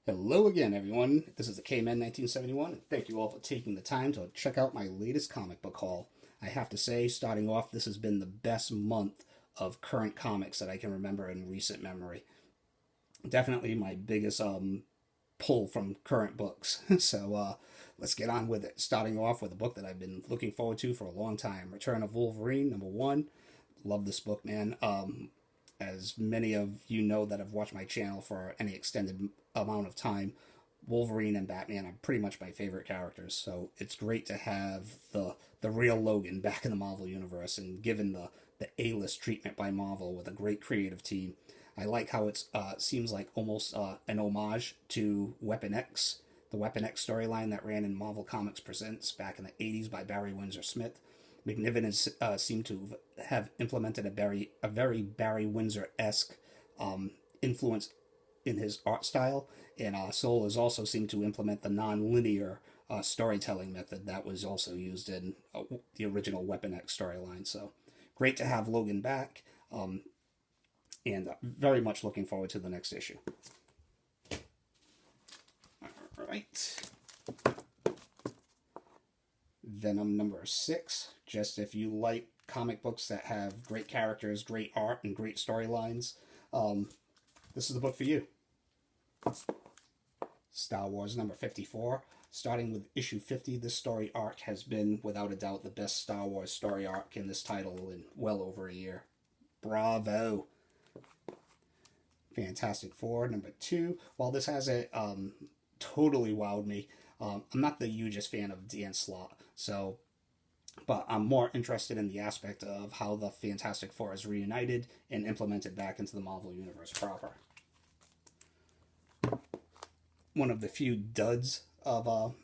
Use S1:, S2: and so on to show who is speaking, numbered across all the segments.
S1: Hello again, everyone. This is the K-Man 1971, and thank you all for taking the time to check out my latest comic book haul. I have to say, starting off, this has been the best month of current comics that I can remember in recent memory. Definitely my biggest pull from current books. So let's get on with it. Starting off with a book that I've been looking forward to for a long time, Return of Wolverine, #1. Love this book, man. As many of you know that have watched my channel for any extended amount of time, Wolverine and Batman are pretty much my favorite characters. So it's great to have the real Logan back in the Marvel universe, and given the A-list treatment by Marvel with a great creative team. I like how it seems like almost an homage to Weapon X, the Weapon X storyline that ran in Marvel Comics Presents back in the 80s by Barry Windsor Smith. McNiven has, seemed to have implemented a very Barry Windsor-esque influence in his art style, and Soule has also seemed to implement the non-linear storytelling method that was also used in the original Weapon X storyline. So great to have Logan back, and very much looking forward to the next issue. All right. Venom #6. Just if you like comic books that have great characters, great art, and great storylines, this is the book for you. Star Wars #54. Starting with issue 50, this story arc has been, without a doubt, the best Star Wars story arc in this title in well over a year. Bravo! Fantastic Four #2. While this hasn't totally wowed me, I'm not the hugest fan of Dan Slott, but I'm more interested in the aspect of how the Fantastic Four is reunited and implemented back into the Marvel Universe proper. One of the few duds of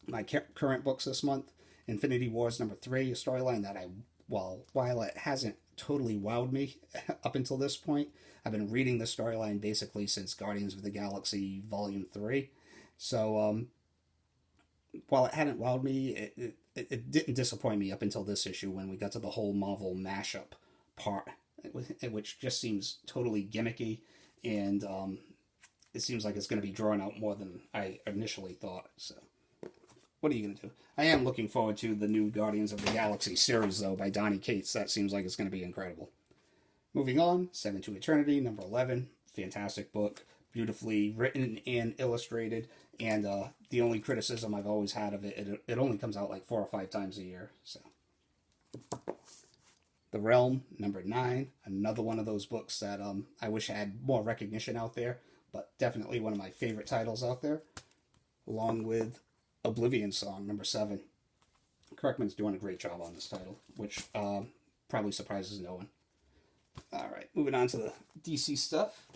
S1: my current books this month, Infinity Wars #3, a storyline that while it hasn't totally wowed me up until this point, I've been reading the storyline basically since Guardians of the Galaxy Volume 3. So while it hadn't wowed me, it didn't disappoint me up until this issue when we got to the whole Marvel mashup part, which just seems totally gimmicky, and it seems like it's going to be drawn out more than I initially thought. So what are you going to do? I am looking forward to the new Guardians of the Galaxy series, though, by Donny Cates. That seems like it's going to be incredible. Moving on, Seven to Eternity, #11. Fantastic book, beautifully written and illustrated, and the only criticism I've always had of it only comes out like 4 or 5 times a year. So, The Realm, #9. Another one of those books that I wish had more recognition out there, but definitely one of my favorite titles out there, along with Oblivion Song, #7. Kirkman's doing a great job on this title, which probably surprises no one. All right, moving on to the DC stuff.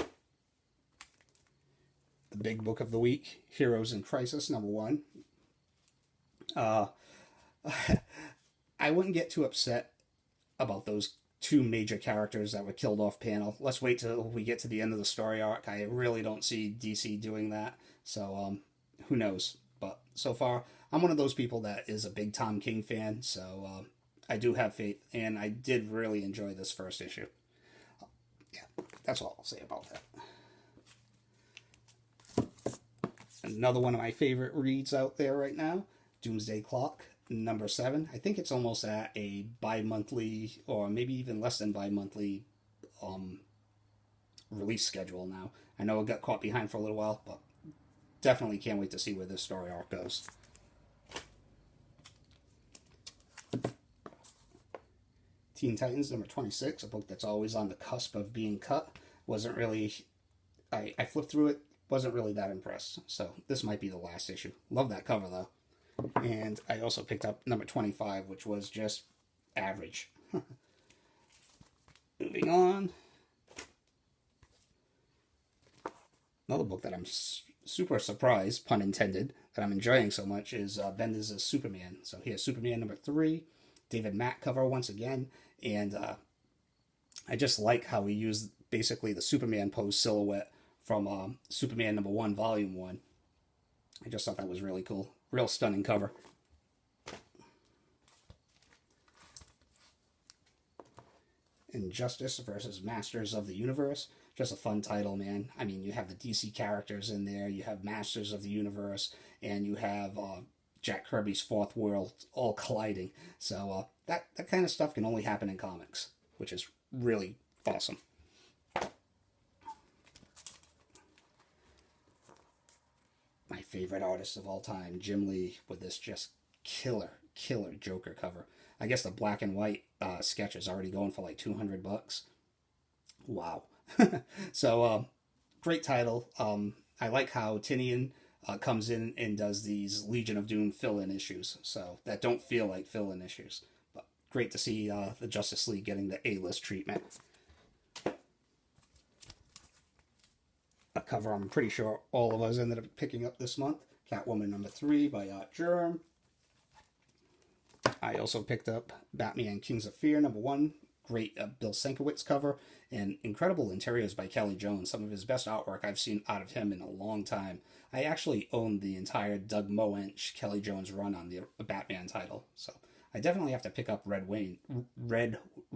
S1: The big book of the week, Heroes in Crisis, #1. I wouldn't get too upset about those 2 major characters that were killed off panel. Let's wait till we get to the end of the story arc. I really don't see DC doing that, so who knows. But so far, I'm one of those people that is a big Tom King fan, so I do have faith, and I did really enjoy this first issue. Yeah, that's all I'll say about that. Another one of my favorite reads out there right now, Doomsday Clock, #7. I think it's almost at a bi-monthly, or maybe even less than bi-monthly release schedule now. I know it got caught behind for a little while, but definitely can't wait to see where this story arc goes. Teen Titans #26, a book that's always on the cusp of being cut. Wasn't really, I flipped through it, wasn't really that impressed. So this might be the last issue. Love that cover though. And I also picked up #25, which was just average. Moving on. Another book that I'm super surprised, pun intended, that I'm enjoying so much is Bendis' Superman. So here's Superman #3, David Mack cover once again, and I just like how he used basically the Superman pose silhouette from Superman #1, Volume 1. I just thought that was really cool. Real stunning cover. Injustice versus Masters of the Universe. just a fun title, man. I mean, you have the DC characters in there, you have Masters of the Universe, and you have Jack Kirby's Fourth World all colliding. So that kind of stuff can only happen in comics, which is really awesome. My favorite artist of all time, Jim Lee, with this just killer Joker cover. I guess the black and white sketch is already going for like $200. Wow. So, great title. I like how Tinian comes in and does these Legion of Doom fill-in issues, so that don't feel like fill-in issues. But great to see the Justice League getting the A-list treatment. A cover I'm pretty sure all of us ended up picking up this month. Catwoman #3 by Art Germ. I also picked up Batman Kings of Fear #1. Great Bill Sienkiewicz cover, and incredible interiors by Kelly Jones. Some of his best artwork I've seen out of him in a long time. I actually own the entire Doug Moench Kelly Jones run on the Batman title, so I definitely have to pick up Red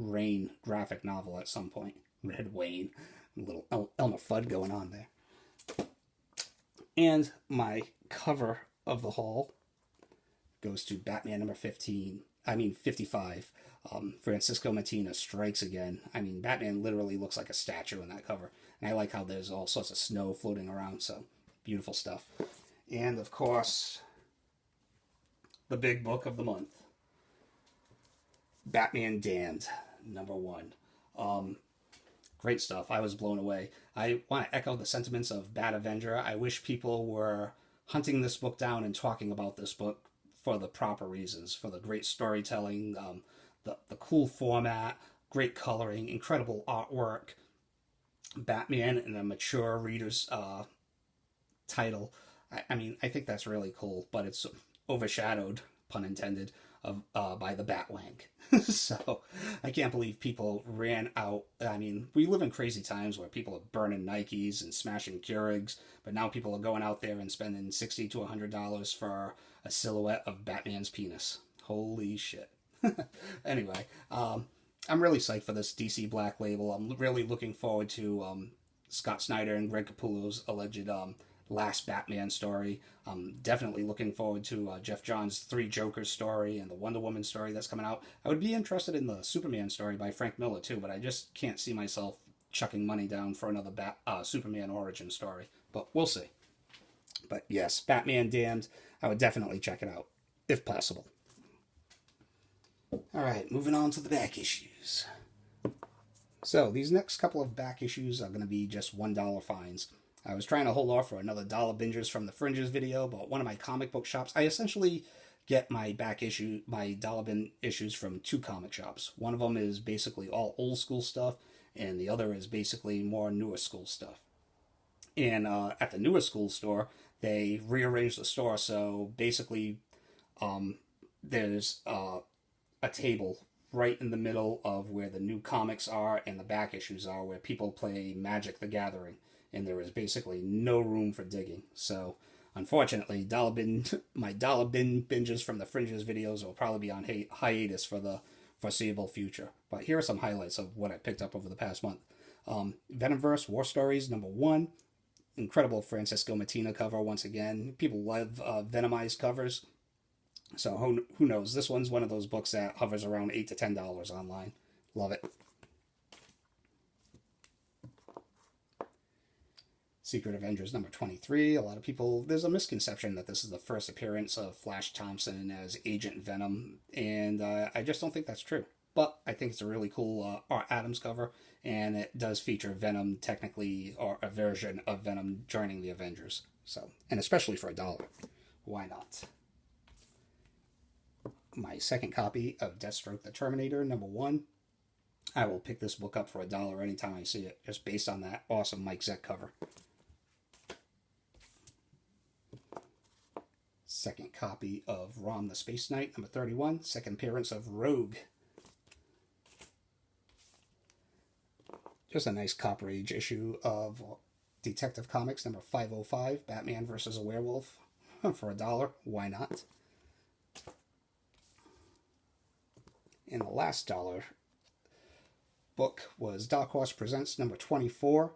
S1: Rain graphic novel at some point. Red Wayne, a little Elmer Fudd going on there. And my cover of the haul goes to Batman #55. Francisco Mattina strikes again. I mean, Batman literally looks like a statue in that cover. And I like how there's all sorts of snow floating around, so beautiful stuff. And, of course, the big book of the month, Batman Damned, #1. Great stuff. I was blown away. I want to echo the sentiments of Bat Avenger. I wish people were hunting this book down and talking about this book for the proper reasons, for the great storytelling, the cool format, great coloring, incredible artwork. Batman in a mature reader's title. I mean, I think that's really cool, but it's overshadowed, pun intended, by the Batwang. So I can't believe people ran out. I mean, we live in crazy times where people are burning Nikes and smashing Keurigs, but now people are going out there and spending $60 to $100 for a silhouette of Batman's penis. Holy shit. Anyway, I'm really psyched for this DC Black Label. I'm really looking forward to Scott Snyder and Greg Capullo's alleged last Batman story. I'm definitely looking forward to Jeff Johns' 3 Jokers story and the Wonder Woman story that's coming out. I would be interested in the Superman story by Frank Miller too, but I just can't see myself chucking money down for another Superman origin story. But we'll see. But yes, Batman Damned, I would definitely check it out, if possible. Alright, moving on to the back issues. So, these next couple of back issues are going to be just $1 fines. I was trying to hold off for another Dollar Bingers from the Fringes video, but one of my comic book shops, I essentially get my my Dollar Bin issues from 2 comic shops. One of them is basically all old school stuff, and the other is basically more newer school stuff. And at the newer school store, they rearranged the store, so basically there's a table right in the middle of where the new comics are and the back issues are, where people play Magic the Gathering, and there is basically no room for digging. So unfortunately, my Dollar Bin binges from the Fringes videos will probably be on hiatus for the foreseeable future. But here are some highlights of what I picked up over the past month. Venomverse War Stories #1. Incredible Francisco Mattina cover once again. People love Venomized covers. So who knows? This one's one of those books that hovers around $8 to $10 online. Love it. Secret Avengers #23. A lot of people, there's a misconception that this is the first appearance of Flash Thompson as Agent Venom, and I just don't think that's true. But I think it's a really cool Art Adams cover, and it does feature Venom technically, or a version of Venom joining the Avengers. So, and especially for $1. Why not? My second copy of Deathstroke the Terminator #1. I will pick this book up for $1 anytime I see it, just based on that awesome Mike Zeck cover. Second copy of Rom the Space Knight #31. Second appearance of Rogue. Just a nice Copper Age issue of Detective Comics #505. Batman vs. a Werewolf for $1. Why not? And the last dollar book was Dark Horse Presents #24.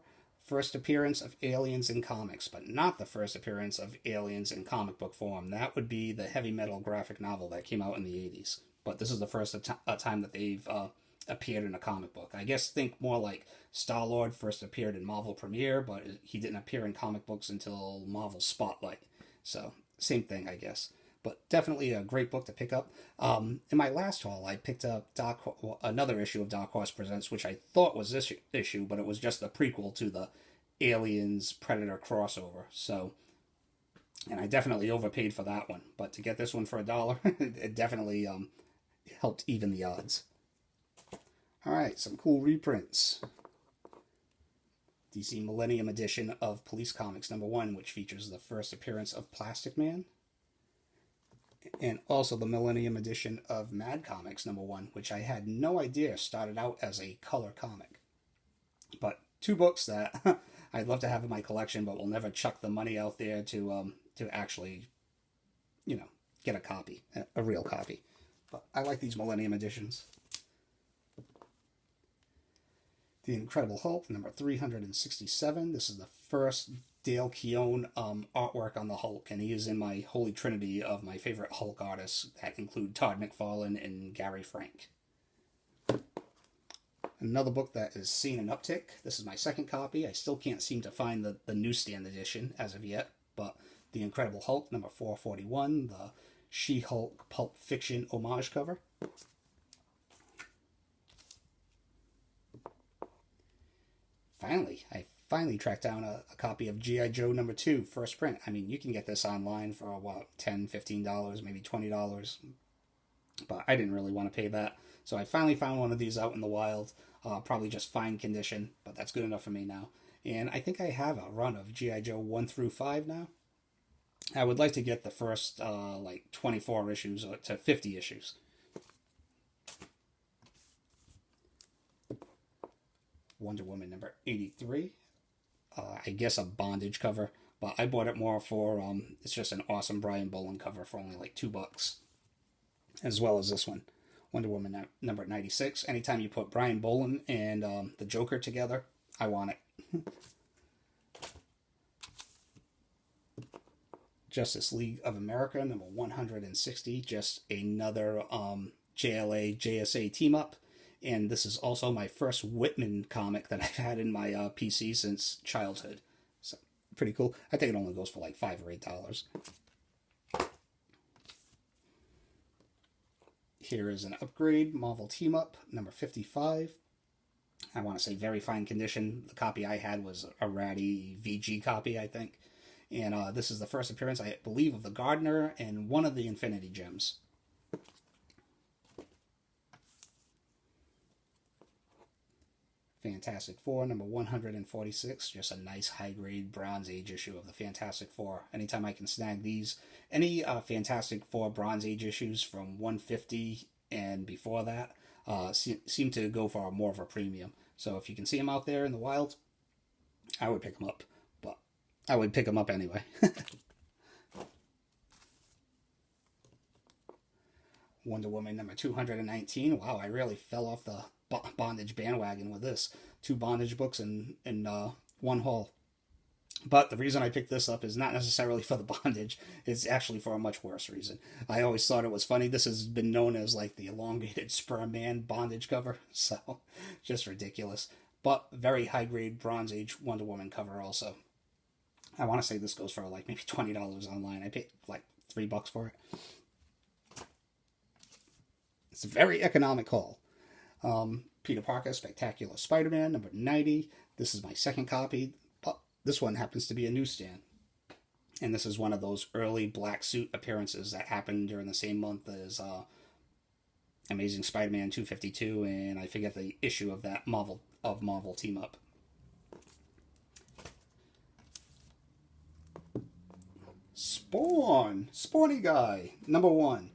S1: first appearance of aliens in comics, but not the first appearance of aliens in comic book form. That would be the Heavy Metal graphic novel that came out in the 80s. But this is the first time that they've appeared in a comic book. I guess think more like Star-Lord first appeared in Marvel Premiere, but he didn't appear in comic books until Marvel Spotlight. So, same thing, I guess. But definitely a great book to pick up. In my last haul, I picked up another issue of Dark Horse Presents, which I thought was this issue, but it was just the prequel to the Aliens Predator crossover. So, and I definitely overpaid for that one. But to get this one for $1, it definitely helped even the odds. All right, some cool reprints. DC Millennium Edition of Police Comics #1, which features the first appearance of Plastic Man. And also the Millennium Edition of Mad Comics #1, which I had no idea started out as a color comic. But two books that I'd love to have in my collection, but will never chuck the money out there to actually, get a copy, a real copy. But I like these Millennium Editions. The Incredible Hulk, number 367. This is the first Dale Keown artwork on the Hulk, and he is in my holy trinity of my favorite Hulk artists that include Todd McFarlane and Gary Frank. Another book that is seeing an uptick. This is my second copy. I still can't seem to find the newsstand edition as of yet, but The Incredible Hulk, number 441, the She-Hulk Pulp Fiction homage cover. I finally tracked down a copy of G.I. Joe #2, first print. I mean, you can get this online for, $10, $15, maybe $20. But I didn't really want to pay that. So I finally found one of these out in the wild. Probably just fine condition, but that's good enough for me now. And I think I have a run of G.I. Joe 1 through 5 now. I would like to get the first, 24 issues to 50 issues. Wonder Woman number 83. I guess a bondage cover, but I bought it more for, it's just an awesome Brian Boland cover for only like $2. As well as this one, Wonder Woman number 96. Anytime you put Brian Boland and the Joker together, I want it. Justice League of America number 160. Just another JLA JSA team up. And this is also my first Whitman comic that I've had in my PC since childhood. So, pretty cool. I think it only goes for like $5 or $8. Here is an upgrade, Marvel Team Up, number 55. I want to say very fine condition. The copy I had was a ratty VG copy, I think. And this is the first appearance, I believe, of the Gardener and one of the Infinity Gems. Fantastic Four, number 146. Just a nice high-grade Bronze Age issue of the Fantastic Four. Anytime I can snag these. Any Fantastic Four Bronze Age issues from 150 and before that seem to go for more of a premium. So if you can see them out there in the wild, I would pick them up. But I would pick them up anyway. Wonder Woman number 219. Wow, I really fell off the bondage bandwagon with this. 2 bondage books in one haul. But the reason I picked this up is not necessarily for the bondage. It's actually for a much worse reason. I always thought it was funny. This has been known as like the elongated Sperm Man bondage cover. So, just ridiculous. But very high-grade Bronze Age Wonder Woman cover also. I want to say this goes for like maybe $20 online. I paid like $3 for it. It's a very economic haul. Peter Parker, Spectacular Spider-Man, number 90. This is my second copy, but this one happens to be a newsstand. And this is one of those early black suit appearances that happened during the same month as Amazing Spider-Man 252, and I forget the issue of that Marvel Team Up. Spawn! Spawny Guy, number 1.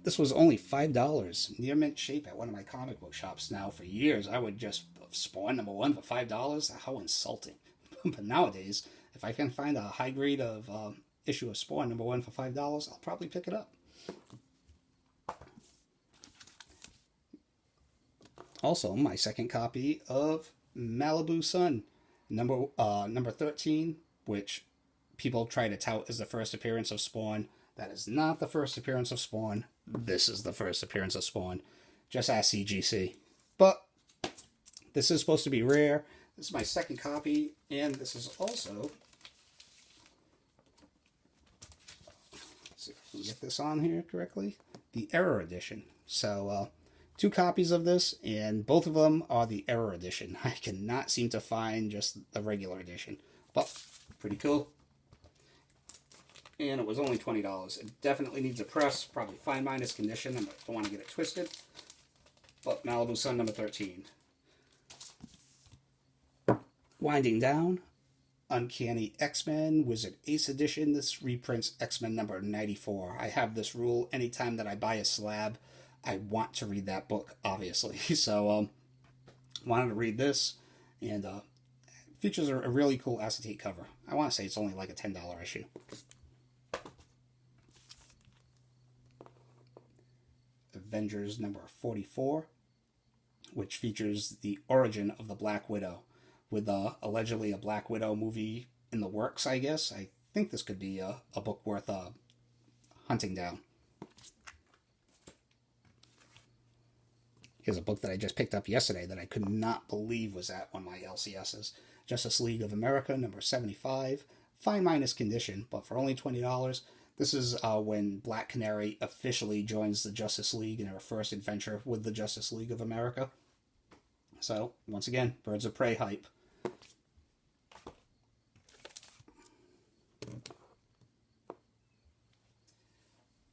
S1: This was only $5, near mint shape at one of my comic book shops. Now, for years, I would just Spawn number 1 for $5. How insulting. But nowadays, if I can find a high grade of issue of Spawn number 1 for $5, I'll probably pick it up. Also, my second copy of Malibu Sun Number 13, which people try to tout as the first appearance of Spawn. That is not the first appearance of Spawn. This is the first appearance of Spawn. Just ask CGC. But this is supposed to be rare. This is my second copy, and this is also, let's see if I can get this on here correctly, the Error Edition. So, 2 copies of this, and both of them are the Error Edition. I cannot seem to find just the regular edition, but pretty cool. And it was only $20. It definitely needs a press, probably fine minus condition. I don't want to get it twisted. But Malibu Sun number 13. Winding down, Uncanny X-Men Wizard Ace Edition. This reprints X-Men number 94. I have this rule: anytime that I buy a slab, I want to read that book, obviously. So, wanted to read this, and features a really cool acetate cover. I want to say it's only like a $10 issue. Avengers number 44, which features the origin of the Black Widow, with allegedly a Black Widow movie in the works, I guess. I think this could be a book worth hunting down. Here's a book that I just picked up yesterday that I could not believe was at one of my LCSs. Justice League of America, number 75. Fine minus condition, but for only $20. This is when Black Canary officially joins the Justice League in her first adventure with the Justice League of America. So, once again, Birds of Prey hype.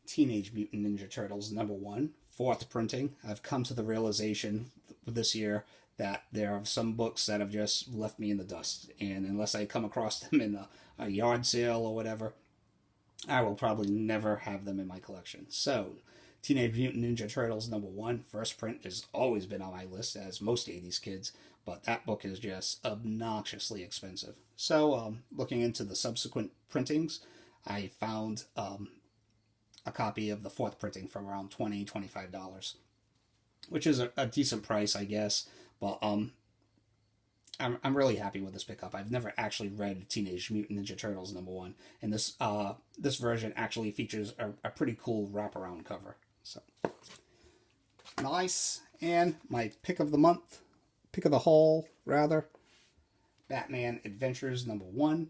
S1: Teenage Mutant Ninja Turtles number 1, 4th printing. I've come to the realization this year that there are some books that have just left me in the dust, and unless I come across them in a yard sale or whatever, I will probably never have them in my collection. So, Teenage Mutant Ninja Turtles number 1, first print, has always been on my list, as most 80s kids, but that book is just obnoxiously expensive. So, looking into the subsequent printings, I found a copy of the 4th printing for around $20, $25, which is a decent price, I guess, but I'm really happy with this pickup. I've never actually read Teenage Mutant Ninja Turtles number 1, and this version actually features a pretty cool wraparound cover. So nice. And my pick of the month, pick of the haul rather, Batman Adventures number 1,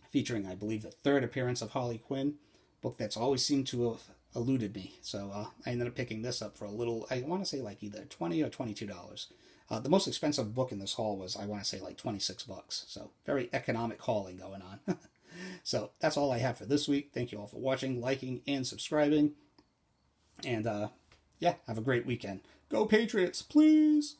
S1: featuring, I believe, the 3rd appearance of Harley Quinn, book that's always seemed to have eluded me. So I ended up picking this up for a little, I want to say like either $20 or $22. The most expensive book in this haul was, I want to say, like $26. So very economic hauling going on. So that's all I have for this week. Thank you all for watching, liking, and subscribing. And yeah, have a great weekend. Go Patriots, please!